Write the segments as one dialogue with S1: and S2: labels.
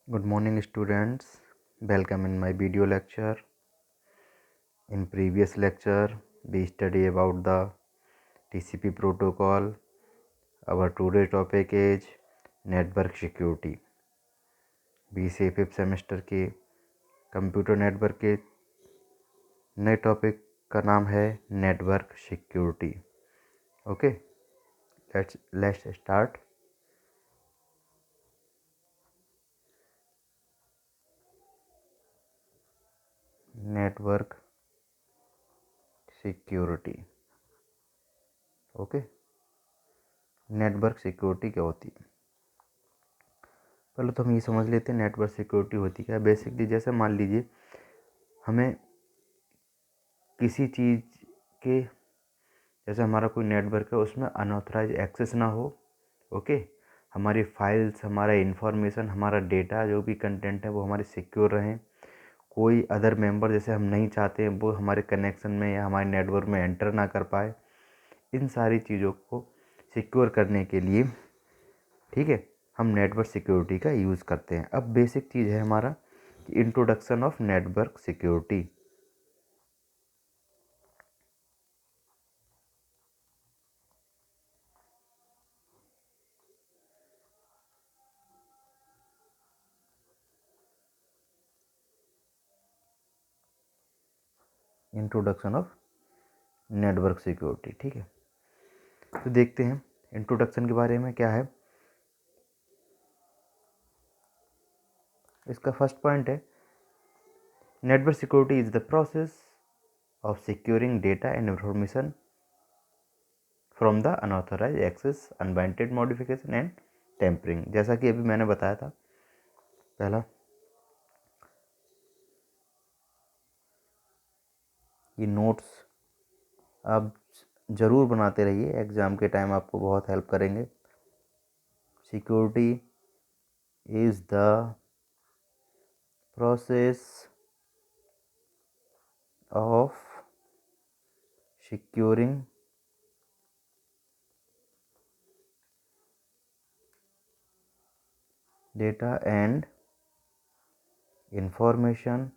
S1: Good morning students, welcome in my video lecture. In previous lecture we study about the TCP protocol. Our today's topic is network security. BCA 5th semester के computer network के नए topic का नाम है network security. Okay, let's start. Network security. Okay, network security क्या होती है? पहले तो हम ये समझ लेते हैं नेटवर्क सिक्योरिटी होती क्या है. बेसिकली जैसे मान लीजिए हमें किसी चीज़ के, जैसे हमारा कोई नेटवर्क है उसमें अनऑथराइज एक्सेस ना हो. ओके, हमारी फाइल्स, हमारा इंफॉर्मेशन, हमारा डेटा, जो भी कंटेंट है वो हमारे सिक्योर रहें. कोई अदर मेंबर जैसे हम नहीं चाहते हैं वो हमारे कनेक्शन में या हमारे नेटवर्क में एंटर ना कर पाए. इन सारी चीज़ों को सिक्योर करने के लिए, ठीक है, हम नेटवर्क सिक्योरिटी का यूज़ करते हैं. अब बेसिक चीज़ है हमारा introduction of network security. Introduction of network security. ठीक है, तो देखते हैं इंट्रोडक्शन के बारे में क्या है. इसका फर्स्ट पॉइंट है network security is the process of securing data and information from the unauthorised access, unwanted modification and tampering. जैसा कि अभी मैंने बताया था पहला, ये नोट्स आप ज़रूर बनाते रहिए, एग्ज़ाम के टाइम आपको बहुत हेल्प करेंगे. Security is the process of securing data and information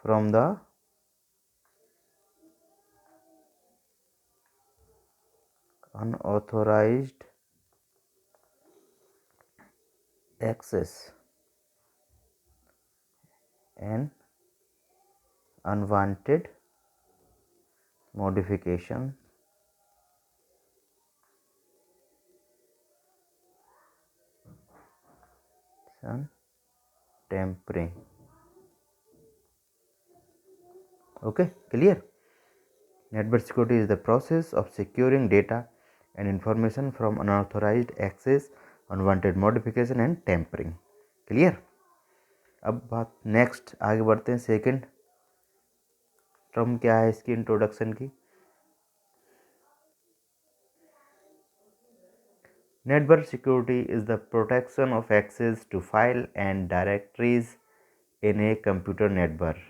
S1: from the unauthorized access and unwanted modification and tampering. Okay, clear? Network security is the process of securing data and information from unauthorized access, unwanted modification and tampering. Clear? अब बात next आगे बढ़ते हैं. Second term क्या है इसकी introduction की? Network security is the protection of access to file and directories in a computer network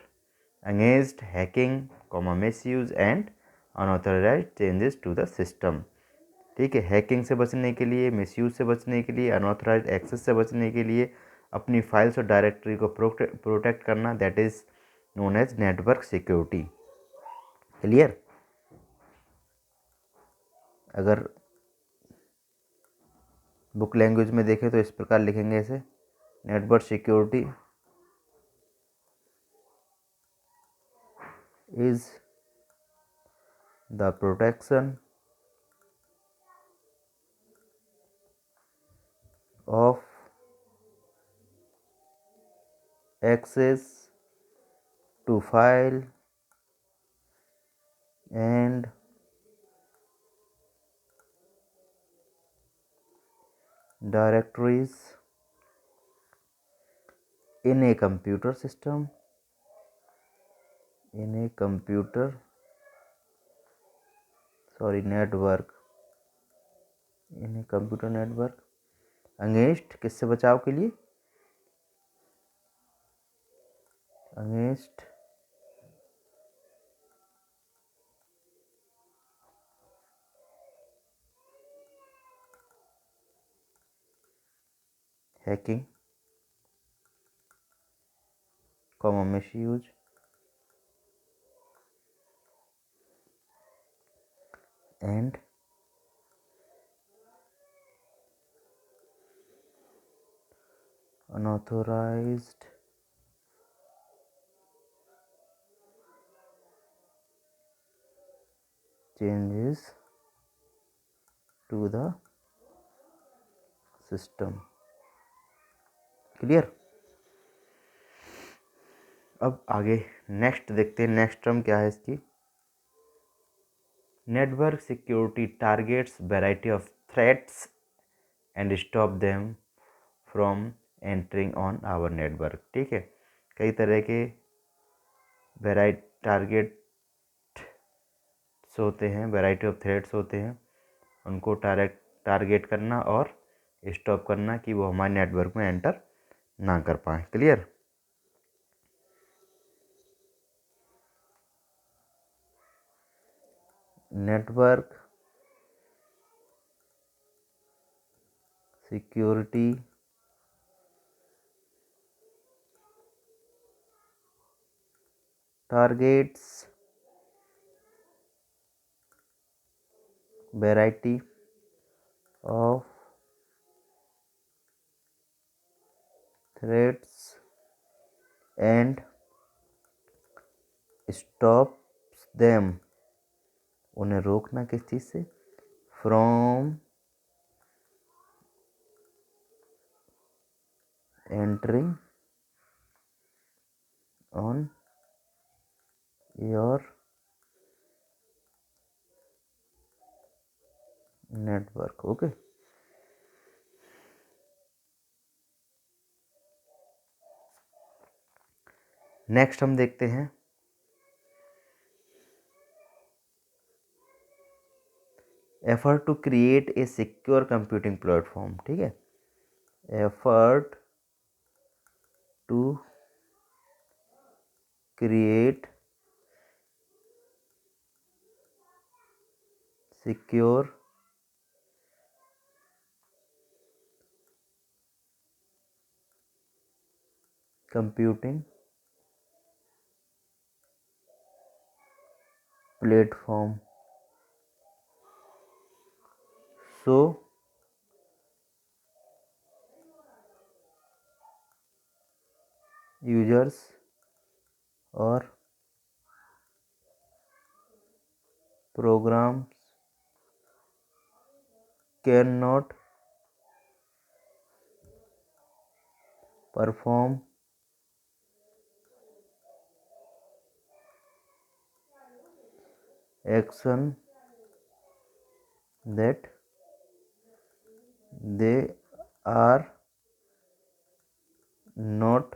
S1: against hacking, misuse and unauthorized changes to the system. ठीक है, हैकिंग से बचने के लिए, मिसयूज से बचने के लिए, अनऑथराइज एक्सेस से बचने के लिए अपनी फाइल्स और डायरेक्टरी को प्रोटेक्ट करना, that is known as network security. Clear? अगर बुक लैंग्वेज में देखें तो इस प्रकार लिखेंगे ऐसे: network security is the protection of access to file and directories in a computer system, network, in a computer network against, किससे बचाव के लिए? against hacking, misuse, and unauthorized changes to the system। Clear. अब आगे next देखते हैं, next term क्या है इसकी। Network security targets variety of threats and stop them from entering on our network. ठीक है, कई तरह के टारगेट्स होते हैं, वैरायटी ऑफ थ्रेट्स होते हैं, उनको टारगेट करना और स्टॉप करना कि वो हमारे नेटवर्क में एंटर ना कर पाए। Clear. Network security targets variety of threats and stops them, उन्हें रोकना किस चीज़ से, from entering on your network. Okay, next हम देखते हैं effort to create a secure computing platform. ठीक है, effort to create secure computing platform so users or programs cannot perform action that they are not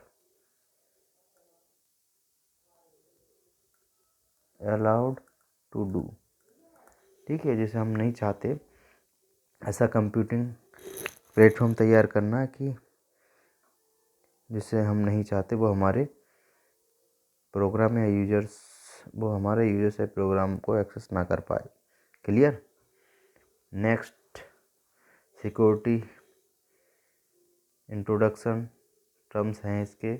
S1: allowed to do। ठीक है, जैसे हम नहीं चाहते ऐसा कंप्यूटिंग प्लेटफॉर्म तैयार करना कि जिसे हम नहीं चाहते वो हमारे प्रोग्राम या यूजर्स, वो हमारे यूजर्स या प्रोग्राम को एक्सेस ना कर पाए। Clear. Next security introduction terms हैं इसके।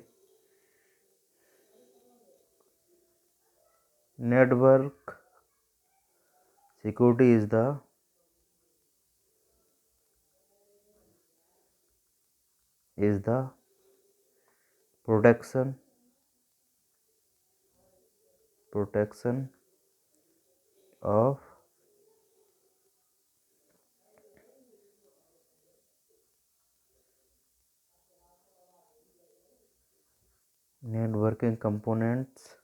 S1: Network security is the protection of networking components,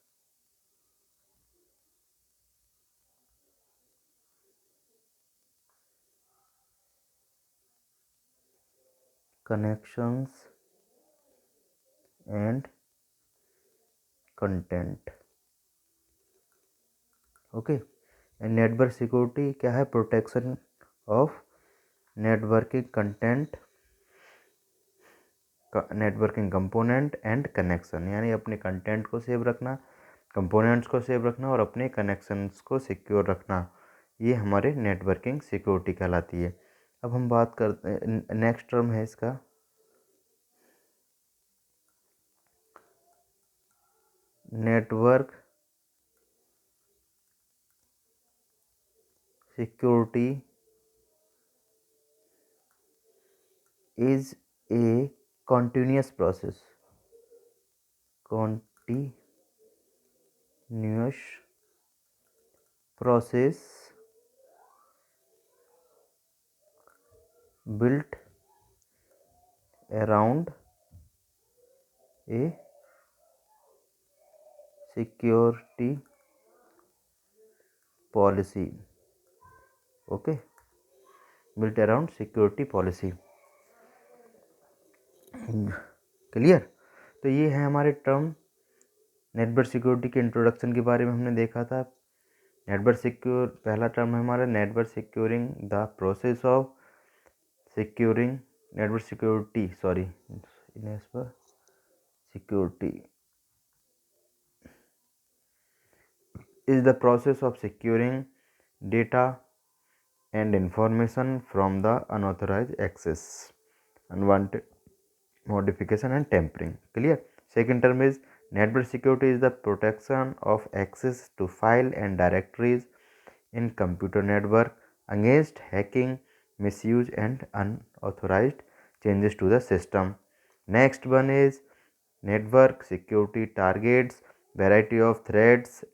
S1: connections and content। Okay, and network security क्या है, protection of networking content, networking component and connection, यानी अपने कंटेंट को सेव रखना, कंपोनेंट्स को save रखना और अपने कनेक्शंस को सिक्योर रखना, ये हमारे नेटवर्किंग सिक्योरिटी कहलाती है। अब हम बात करते हैं नेक्स्ट टर्म है इसका network security is a continuous process built around a security policy. Okay, built around security policy. Clear. तो ये है हमारे टर्म नेटवर्क सिक्योरिटी के इंट्रोडक्शन के बारे में हमने देखा था। नेटवर्क सिक्योर पहला टर्म है हमारा network securing the process of securing network security security is the process of securing data and information from the unauthorized access, unwanted modification and tampering. Clear? Second term is network security is the protection of access to file and directories in computer network against hacking, misuse and unauthorized changes to the system. Next one is network security targets variety of threats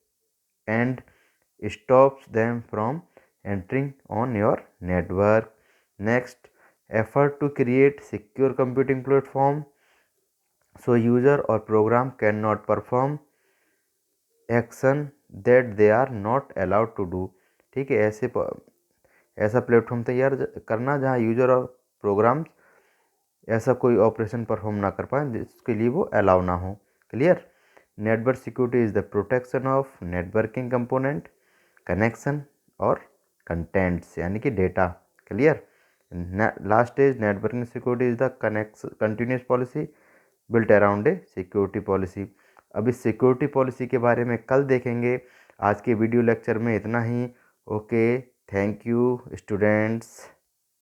S1: and stops them from entering on your network. Next, effort to create secure computing platform so user or program cannot perform action that they are not allowed to do. ठीक है, ऐसा platform तैयार करना जहाँ user और programme ऐसा कोई operation perform ना कर पाए जिसके लिए वो अलाउ ना हो। Clear. Network security is the protection of networking component, connection और कंटेंट्स यानी कि data. Clear. Last is networking security is the continuous policy built around a security policy. अब इस सिक्योरिटी पॉलिसी के बारे में कल देखेंगे। आज के वीडियो लेक्चर में इतना ही। Okay, thank you students.